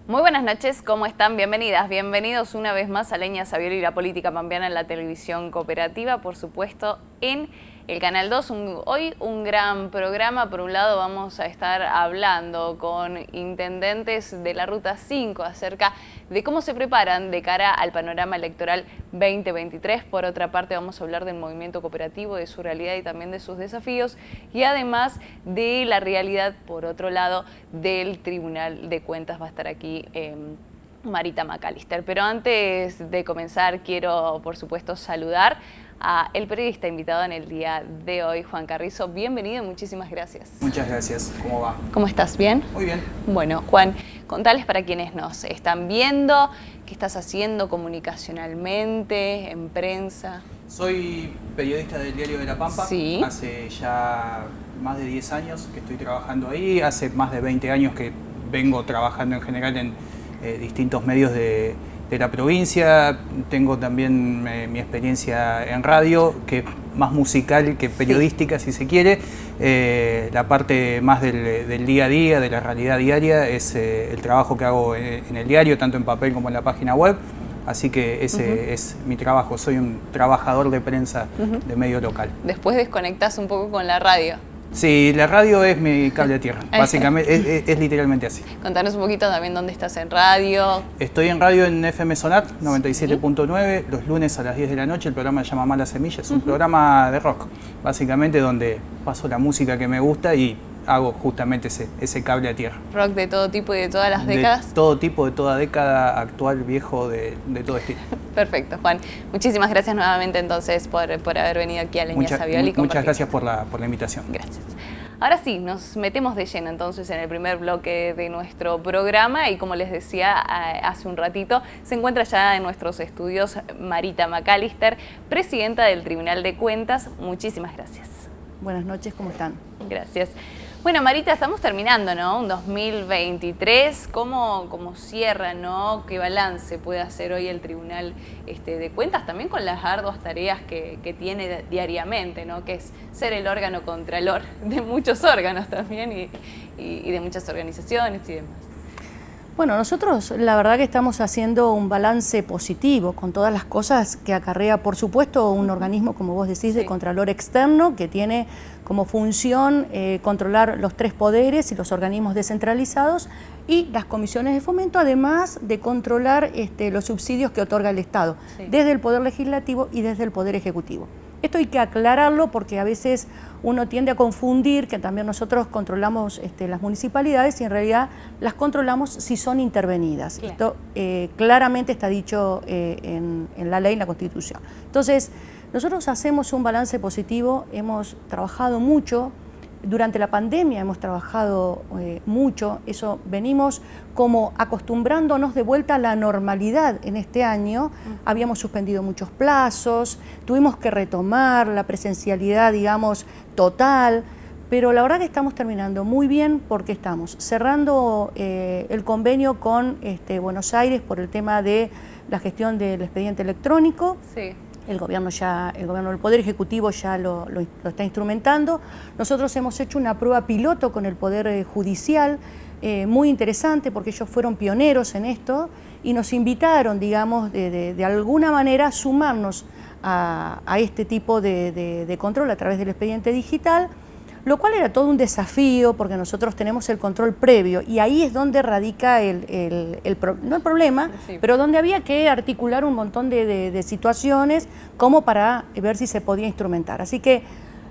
Muy buenas noches, ¿cómo están? Bienvenidas, bienvenidos una vez más a Leña Sabioli y la política pampeana en la televisión cooperativa, por supuesto, en el Canal 2. Hoy un gran programa. Por un lado vamos a estar hablando con intendentes de la Ruta 5 acerca de cómo se preparan de cara al panorama electoral 2023. Por otra parte vamos a hablar del movimiento cooperativo, de su realidad y también de sus desafíos, y además de la realidad, por otro lado, del Tribunal de Cuentas. Va a estar aquí Marita McAllister. Pero antes de comenzar quiero, por supuesto, saludar a el periodista invitado en el día de hoy, Juan Carrizo. Bienvenido y muchísimas gracias. Muchas gracias. ¿Cómo va? ¿Cómo estás? ¿Bien? Muy bien. Bueno, Juan, contales para quienes nos están viendo, qué estás haciendo comunicacionalmente, en prensa. Soy periodista del Diario de La Pampa. Sí. Hace ya más de 10 años que estoy trabajando ahí. Hace más de 20 años que vengo trabajando en general en distintos medios de la provincia. Tengo también mi experiencia en radio, que es más musical que periodística, sí, si se quiere. La parte más del día a día, de la realidad diaria, es el trabajo que hago en el diario, tanto en papel como en la página web. Así que ese es mi trabajo. Soy un trabajador de prensa de medio local. Después desconectás un poco con la radio. Sí, la radio es mi cable a tierra, básicamente, es literalmente así. Contanos un poquito también dónde estás en radio. Estoy en radio en FM Sonar 97.9, los lunes a las 10 de la noche. El programa se llama Mala Semilla, es un programa de rock, básicamente, donde paso la música que me gusta y hago justamente ese cable a tierra. Rock de todo tipo y de todas las décadas. De todo tipo, de toda década, actual, viejo, de todo estilo. Perfecto, Juan. Muchísimas gracias nuevamente entonces por haber venido aquí a Leña Sabioli. Muchas gracias por la invitación. Gracias. Ahora sí, nos metemos de lleno entonces en el primer bloque de nuestro programa y, como les decía hace un ratito, se encuentra ya en nuestros estudios Marita McAllister, presidenta del Tribunal de Cuentas. Muchísimas gracias. Buenas noches, ¿cómo están? Gracias. Bueno, Marita, estamos terminando, ¿no? Un 2023, ¿cómo cierra, ¿no? ¿Qué balance puede hacer hoy el Tribunal de Cuentas? También con las arduas tareas que tiene diariamente, ¿no? Que es ser el órgano contralor de muchos órganos también y de muchas organizaciones y demás. Bueno, nosotros la verdad que estamos haciendo un balance positivo con todas las cosas que acarrea, por supuesto, un organismo, como vos decís, de contralor externo, que tiene como función controlar los tres poderes y los organismos descentralizados y las comisiones de fomento, además de controlar los subsidios que otorga el Estado, desde el Poder Legislativo y desde el Poder Ejecutivo. Esto hay que aclararlo porque a veces uno tiende a confundir que también nosotros controlamos las municipalidades y en realidad las controlamos si son intervenidas. Claro. Esto claramente está dicho en la ley, en la Constitución. Entonces, nosotros hacemos un balance positivo, hemos trabajado mucho. Durante la pandemia hemos trabajado mucho, eso venimos como acostumbrándonos de vuelta a la normalidad en este año. Habíamos suspendido muchos plazos, tuvimos que retomar la presencialidad, digamos, total, pero la verdad que estamos terminando muy bien porque estamos cerrando el convenio con Buenos Aires por el tema de la gestión del expediente electrónico. Sí. El gobierno del Poder Ejecutivo ya lo está instrumentando. Nosotros hemos hecho una prueba piloto con el Poder Judicial, muy interesante porque ellos fueron pioneros en esto y nos invitaron, digamos, de alguna manera a sumarnos a este tipo de control a través del expediente digital, lo cual era todo un desafío porque nosotros tenemos el control previo y ahí es donde radica no el problema, pero donde había que articular un montón de situaciones como para ver si se podía instrumentar. Así que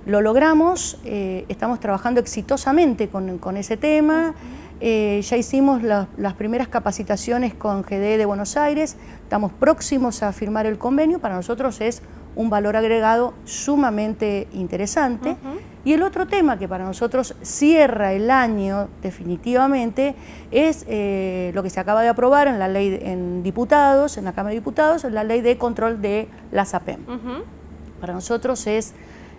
lo logramos, estamos trabajando exitosamente con ese tema, ya hicimos las primeras capacitaciones con GDE de Buenos Aires, estamos próximos a firmar el convenio, para nosotros es un valor agregado sumamente interesante. Y el otro tema que para nosotros cierra el año definitivamente es lo que se acaba de aprobar en la ley en diputados, en la Cámara de Diputados, la ley de control de la SAPEM. Para nosotros es,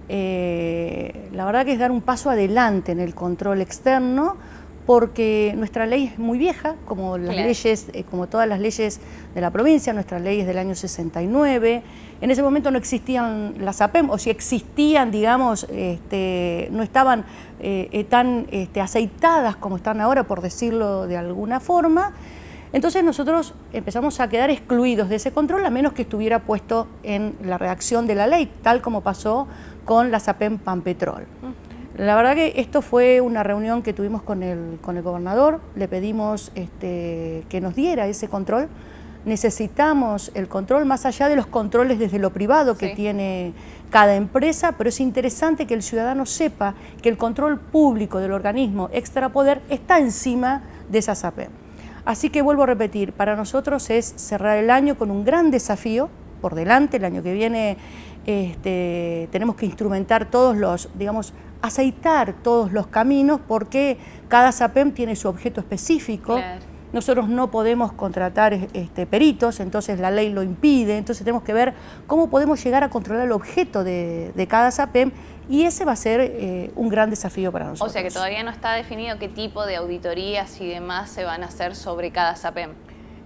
la verdad que es dar un paso adelante en el control externo, porque nuestra ley es muy vieja, como las leyes, como todas las leyes de la provincia. Nuestra ley es del año 69. En ese momento no existían las APEM, o si existían, digamos, no estaban tan aceitadas como están ahora, por decirlo de alguna forma. Entonces nosotros empezamos a quedar excluidos de ese control, a menos que estuviera puesto en la redacción de la ley, tal como pasó con la SAPEM Pampetrol. La verdad que esto fue una reunión que tuvimos con el gobernador, le pedimos que nos diera ese control. Necesitamos el control más allá de los controles desde lo privado que tiene cada empresa, pero es interesante que el ciudadano sepa que el control público del organismo extrapoder está encima de esa SAPEM. Así que vuelvo a repetir, para nosotros es cerrar el año con un gran desafío por delante. El año que viene tenemos que instrumentar todos los, digamos, aceitar todos los caminos, porque cada SAPEM tiene su objeto específico. Claro. Nosotros no podemos contratar peritos, entonces la ley lo impide, entonces tenemos que ver cómo podemos llegar a controlar el objeto de cada SAPEM, y ese va a ser un gran desafío para nosotros. O sea que todavía no está definido qué tipo de auditorías y demás se van a hacer sobre cada SAPEM.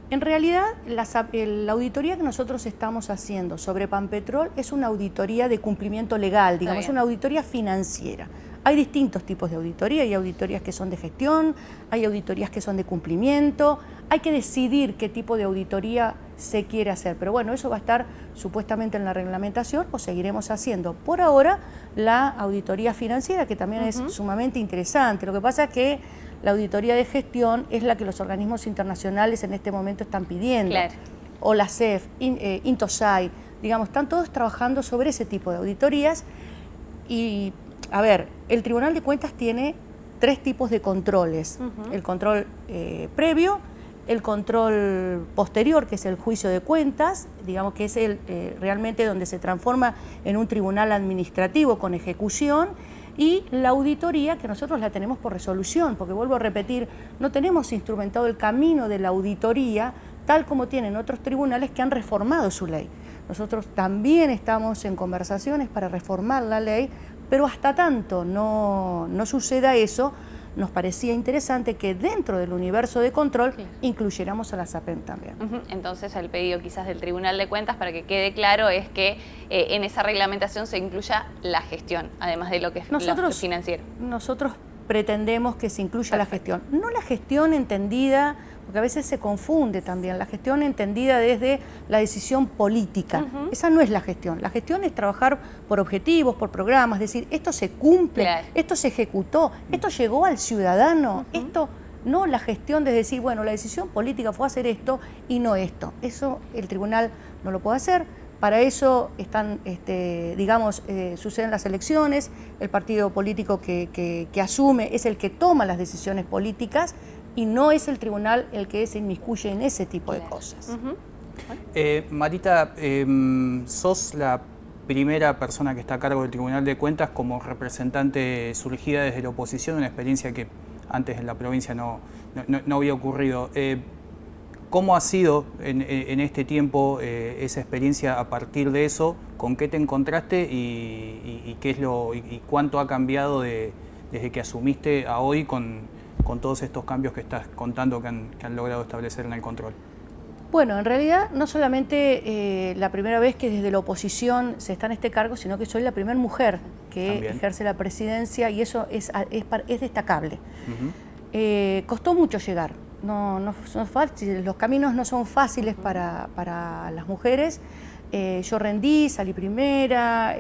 En realidad, la auditoría que nosotros estamos haciendo sobre Pampetrol es una auditoría de cumplimiento legal, digamos, una auditoría financiera. Hay distintos tipos de auditoría, hay auditorías que son de gestión, hay auditorías que son de cumplimiento, hay que decidir qué tipo de auditoría se quiere hacer, pero bueno, eso va a estar supuestamente en la reglamentación, o seguiremos haciendo por ahora la auditoría financiera, que también es sumamente interesante. Lo que pasa es que la auditoría de gestión es la que los organismos internacionales en este momento están pidiendo. Claro. O la CEF, Intosai, digamos, están todos trabajando sobre ese tipo de auditorías. Y, a ver, el Tribunal de Cuentas tiene 3 tipos de controles. El control previo, el control posterior, que es el juicio de cuentas, digamos que es realmente donde se transforma en un tribunal administrativo con ejecución, y la auditoría, que nosotros la tenemos por resolución, porque vuelvo a repetir, no tenemos instrumentado el camino de la auditoría tal como tienen otros tribunales que han reformado su ley. Nosotros también estamos en conversaciones para reformar la ley, pero hasta tanto no suceda eso, nos parecía interesante que dentro del universo de control incluyéramos a la SAPEM también. Entonces el pedido quizás del Tribunal de Cuentas, para que quede claro, es que en esa reglamentación se incluya la gestión, además de lo que es lo financiero. Nosotros pretendemos que se incluya la gestión, no la gestión entendida, porque a veces se confunde también, la gestión entendida desde la decisión política. Esa no es la gestión es trabajar por objetivos, por programas, es decir, esto se cumple, esto se ejecutó, esto llegó al ciudadano, esto no la gestión de decir, bueno, la decisión política fue hacer esto y no esto. Eso el tribunal no lo puede hacer. Para eso están, suceden las elecciones, el partido político que asume es el que toma las decisiones políticas, y no es el tribunal el que se inmiscuye en ese tipo de cosas. Marita, sos la primera persona que está a cargo del Tribunal de Cuentas como representante surgida desde la oposición, una experiencia que antes en la provincia no había ocurrido. ¿Cómo ha sido en este tiempo esa experiencia a partir de eso? ¿Con qué te encontraste y qué es y cuánto ha cambiado desde que asumiste a hoy con todos estos cambios que estás contando que han logrado establecer en el control? Bueno, en realidad no solamente la primera vez que desde la oposición se está en este cargo, sino que soy la primera mujer que ejerce la presidencia, y eso es destacable. Costó mucho llegar, no son fáciles, los caminos no son fáciles para las mujeres. Yo rendí, salí primera,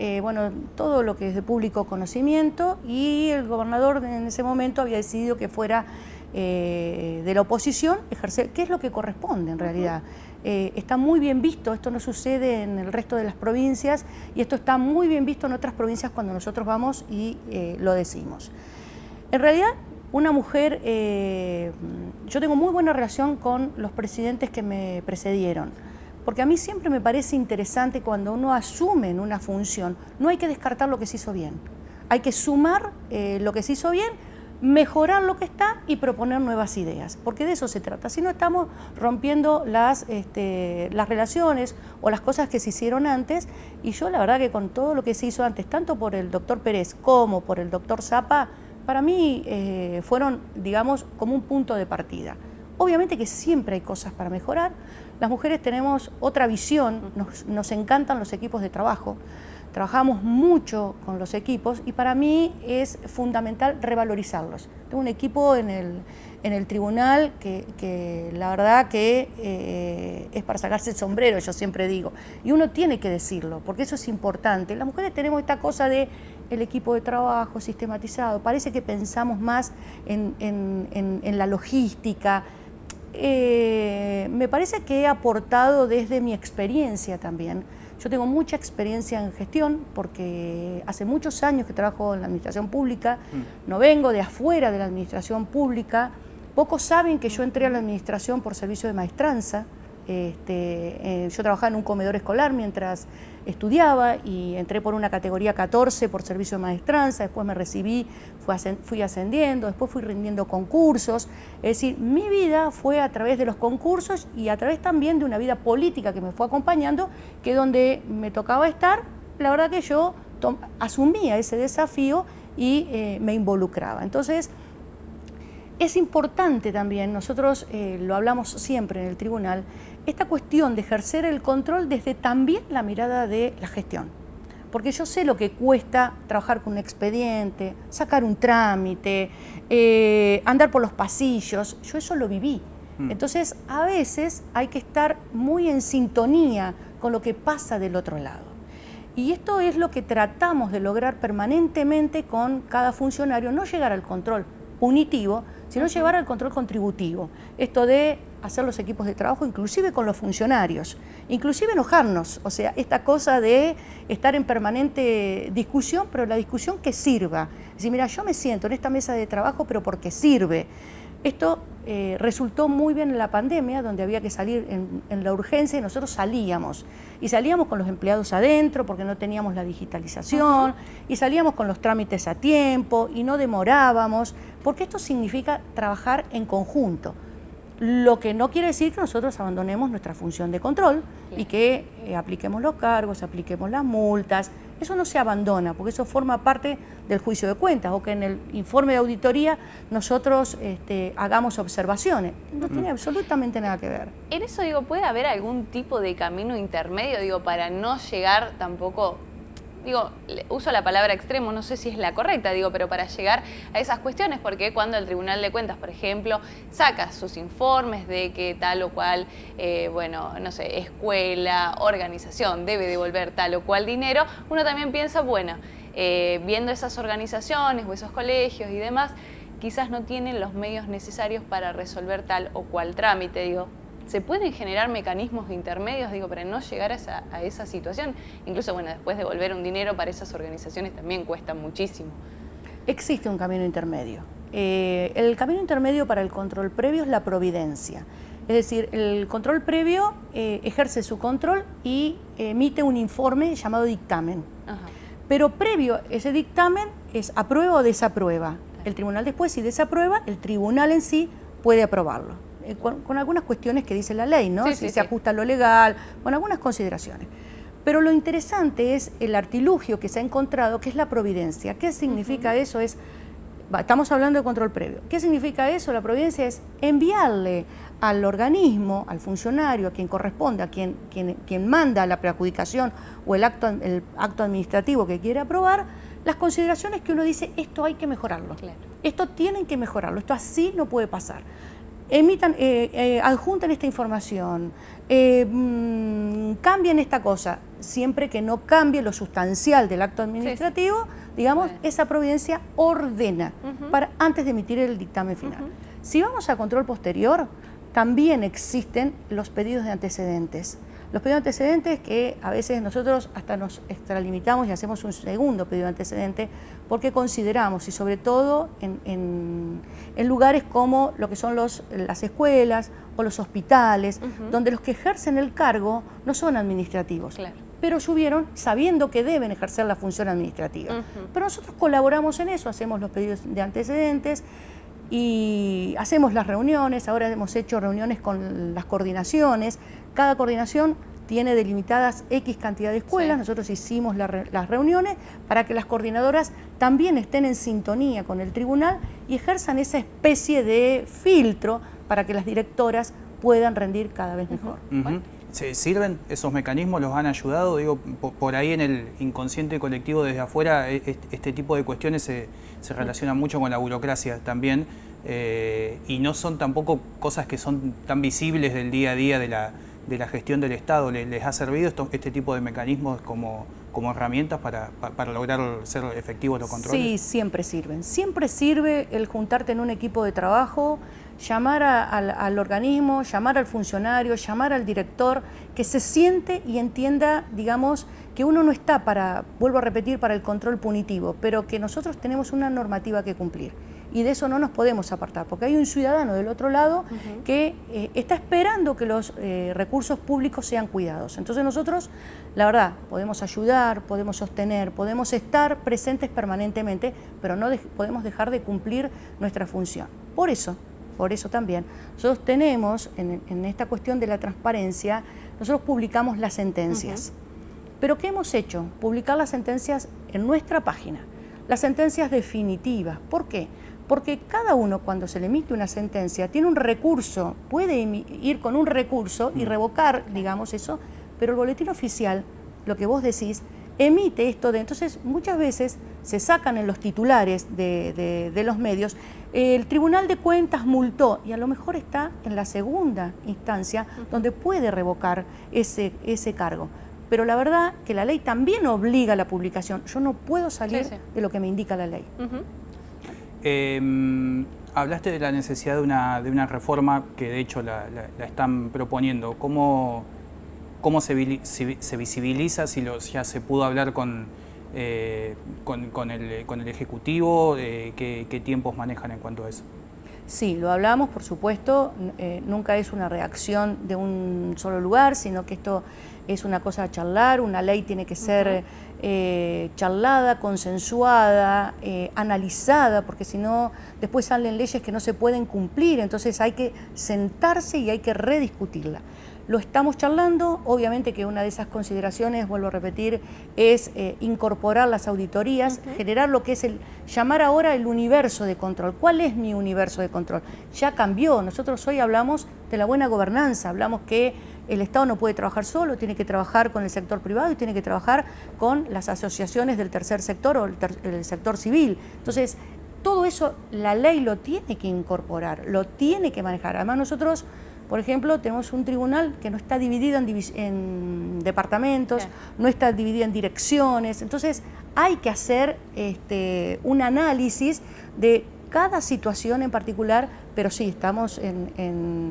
todo lo que es de público conocimiento, y el gobernador en ese momento había decidido que fuera de la oposición ejercer, que es lo que corresponde en realidad. Está muy bien visto, esto no sucede en el resto de las provincias, y esto está muy bien visto en otras provincias cuando nosotros vamos y lo decimos. En realidad, una mujer, yo tengo muy buena relación con los presidentes que me precedieron, porque a mí siempre me parece interesante cuando uno asume en una función, no hay que descartar lo que se hizo bien, hay que sumar lo que se hizo bien, mejorar lo que está y proponer nuevas ideas, porque de eso se trata. Si no, estamos rompiendo las relaciones o las cosas que se hicieron antes, y yo la verdad que con todo lo que se hizo antes, tanto por el doctor Pérez como por el doctor Zapa, para mí fueron, digamos, como un punto de partida. Obviamente que siempre hay cosas para mejorar. Las mujeres tenemos otra visión, nos encantan los equipos de trabajo, trabajamos mucho con los equipos y para mí es fundamental revalorizarlos. Tengo un equipo en el tribunal que la verdad que es para sacarse el sombrero, yo siempre digo. Y uno tiene que decirlo, porque eso es importante. Las mujeres tenemos esta cosa de el equipo de trabajo sistematizado. Parece que pensamos más en la logística. Me parece que he aportado desde mi experiencia también. Yo tengo mucha experiencia en gestión porque hace muchos años que trabajo en la administración pública, no vengo de afuera de la administración pública. Pocos saben que yo entré a la administración por servicio de maestranza. Yo trabajaba en un comedor escolar mientras estudiaba y entré por una categoría 14 por servicio de maestranza, después me recibí, fui ascendiendo, después fui rindiendo concursos. Es decir, mi vida fue a través de los concursos y a través también de una vida política que me fue acompañando, que donde me tocaba estar, la verdad que yo asumía ese desafío y me involucraba. Entonces, es importante también, nosotros lo hablamos siempre en el tribunal, esta cuestión de ejercer el control desde también la mirada de la gestión. Porque yo sé lo que cuesta trabajar con un expediente, sacar un trámite, andar por los pasillos, yo eso lo viví. Entonces, a veces hay que estar muy en sintonía con lo que pasa del otro lado. Y esto es lo que tratamos de lograr permanentemente con cada funcionario, no llegar al control punitivo, sino llevar al control contributivo. Esto de hacer los equipos de trabajo, inclusive con los funcionarios, inclusive enojarnos, o sea, esta cosa de estar en permanente discusión, pero la discusión que sirva. Es decir, mira, yo me siento en esta mesa de trabajo, pero porque sirve. Esto resultó muy bien en la pandemia, donde había que salir en la urgencia y nosotros salíamos. Y salíamos con los empleados adentro porque no teníamos la digitalización, y salíamos con los trámites a tiempo y no demorábamos, porque esto significa trabajar en conjunto. Lo que no quiere decir que nosotros abandonemos nuestra función de control y que apliquemos los cargos, apliquemos las multas. Eso no se abandona, porque eso forma parte del juicio de cuentas, o que en el informe de auditoría nosotros hagamos observaciones. No tiene absolutamente nada que ver. En eso, digo, ¿puede haber algún tipo de camino intermedio, digo, para no llegar tampoco, digo, uso la palabra extremo, no sé si es la correcta, digo, pero para llegar a esas cuestiones? Porque cuando el Tribunal de Cuentas, por ejemplo, saca sus informes de que tal o cual, bueno, no sé, escuela, organización debe devolver tal o cual dinero, uno también piensa, bueno, viendo esas organizaciones o esos colegios y demás, quizás no tienen los medios necesarios para resolver tal o cual trámite, digo. ¿Se pueden generar mecanismos intermedios, digo, para no llegar a esa situación? Incluso, bueno, después devolver un dinero para esas organizaciones también cuesta muchísimo. Existe un camino intermedio. El camino intermedio para el control previo es la providencia. Es decir, el control previo ejerce su control y emite un informe llamado dictamen. Ajá. Pero previo a ese dictamen es aprueba o desaprueba. El tribunal después, si desaprueba, el tribunal en sí puede aprobarlo. Con algunas cuestiones que dice la ley, ¿no? Si se ajusta a lo legal, con algunas consideraciones. Pero lo interesante es el artilugio que se ha encontrado, que es la providencia. ¿Qué significa eso? Estamos hablando de control previo. ¿Qué significa eso? La providencia es enviarle al organismo, al funcionario, a quien corresponde, a quien manda la preadjudicación o el acto administrativo que quiere aprobar, las consideraciones que uno dice, esto hay que mejorarlo. Claro. Esto tienen que mejorarlo, esto así no puede pasar. Adjunten esta información, cambien esta cosa, siempre que no cambie lo sustancial del acto administrativo, digamos, esa providencia ordena antes de emitir el dictamen final. Si vamos a control posterior, también existen los pedidos de antecedentes. Los pedidos de antecedentes que a veces nosotros hasta nos extralimitamos y hacemos un segundo pedido de antecedente porque consideramos, y sobre todo en lugares como lo que son las escuelas o los hospitales, donde los que ejercen el cargo no son administrativos, pero subieron sabiendo que deben ejercer la función administrativa. Pero nosotros colaboramos en eso, hacemos los pedidos de antecedentes y hacemos las reuniones. Ahora hemos hecho reuniones con las coordinaciones. Cada coordinación tiene delimitadas X cantidad de escuelas. Nosotros hicimos las reuniones para que las coordinadoras también estén en sintonía con el tribunal y ejerzan esa especie de filtro para que las directoras puedan rendir cada vez mejor. ¿Se sirven esos mecanismos? ¿Los han ayudado? Digo, por ahí en el inconsciente colectivo desde afuera, este tipo de cuestiones se relacionan mucho con la burocracia también, y no son tampoco cosas que son tan visibles del día a día de la gestión del Estado. ¿Les ha servido este tipo de mecanismos como herramientas para lograr ser efectivos los controles? Sí, siempre sirven. Siempre sirve el juntarte en un equipo de trabajo, llamar al organismo, llamar al funcionario, llamar al director, que se siente y entienda, digamos, que uno no está para, vuelvo a repetir, para el control punitivo, pero que nosotros tenemos una normativa que cumplir. Y de eso no nos podemos apartar, porque hay un ciudadano del otro lado que está esperando que los recursos públicos sean cuidados. Entonces nosotros, la verdad, podemos ayudar, podemos sostener, podemos estar presentes permanentemente, pero no podemos dejar de cumplir nuestra función. Por eso también, nosotros tenemos, en esta cuestión de la transparencia, nosotros publicamos las sentencias. ¿Pero qué hemos hecho? Publicar las sentencias en nuestra página, las sentencias definitivas. ¿Por qué? Porque cada uno, cuando se le emite una sentencia, tiene un recurso, puede ir con un recurso y revocar, digamos, eso, pero el boletín oficial, lo que vos decís, emite esto entonces muchas veces se sacan en los titulares de los medios, el Tribunal de Cuentas multó, y a lo mejor está en la segunda instancia donde puede revocar ese cargo. Pero la verdad que la ley también obliga a la publicación. Yo no puedo salir de lo que me indica la ley. Hablaste de la necesidad de una reforma que de hecho la están proponiendo. ¿Cómo se visibiliza, si ya se pudo hablar con el Ejecutivo? ¿Qué tiempos manejan en cuanto a eso? Sí, lo hablamos, por supuesto. Nunca es una reacción de un solo lugar, sino que esto es una cosa a charlar. Una ley tiene que ser charlada, consensuada, analizada, porque si no, después salen leyes que no se pueden cumplir. Entonces hay que sentarse y hay que rediscutirla. Lo estamos charlando, obviamente que una de esas consideraciones, vuelvo a repetir, es incorporar las auditorías, generar lo que es llamar ahora el universo de control. ¿Cuál es mi universo de control? Ya cambió, nosotros hoy hablamos de la buena gobernanza, hablamos que el Estado no puede trabajar solo, tiene que trabajar con el sector privado y tiene que trabajar con las asociaciones del tercer sector o el sector civil. Entonces, todo eso la ley lo tiene que incorporar, lo tiene que manejar. Además nosotros, por ejemplo, tenemos un tribunal que no está dividido en departamentos, no está dividido en direcciones, entonces hay que hacer un análisis de cada situación en particular, pero sí, estamos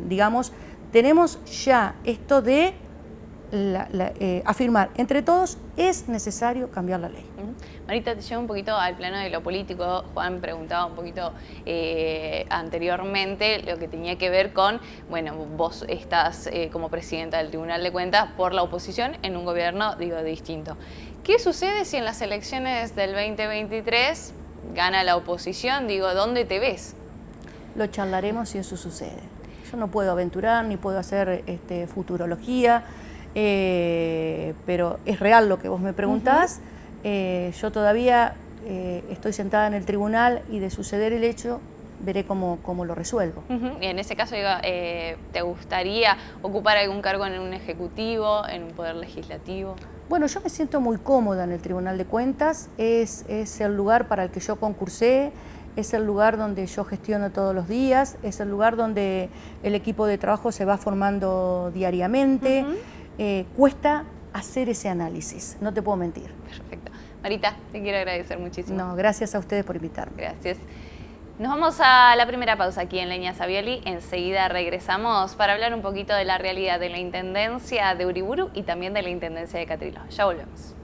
digamos, tenemos ya esto de afirmar entre todos es necesario cambiar la ley. Marita, te llevo un poquito al plano de lo político. Juan preguntaba un poquito anteriormente lo que tenía que ver con, bueno, vos estás como presidenta del Tribunal de Cuentas por la oposición en un gobierno, digo, distinto. ¿Qué sucede si en las elecciones del 2023 gana la oposición? Digo, ¿dónde te ves? Lo charlaremos si eso sucede. Yo no puedo aventurar ni puedo hacer futurología, pero es real lo que vos me preguntás. Yo todavía estoy sentada en el tribunal y de suceder el hecho veré cómo lo resuelvo. Y en ese caso, digo, ¿te gustaría ocupar algún cargo en un ejecutivo, en un poder legislativo? Bueno, yo me siento muy cómoda en el Tribunal de Cuentas, es el lugar para el que yo concursé, es el lugar donde yo gestiono todos los días, es el lugar donde el equipo de trabajo se va formando diariamente. Cuesta hacer ese análisis, no te puedo mentir. Perfecto. Marita, te quiero agradecer muchísimo. No, gracias a ustedes por invitarme. Gracias. Nos vamos a la primera pausa aquí en Leña Savioli. Enseguida regresamos para hablar un poquito de la realidad de la Intendencia de Uriburu y también de la Intendencia de Catriló. Ya volvemos.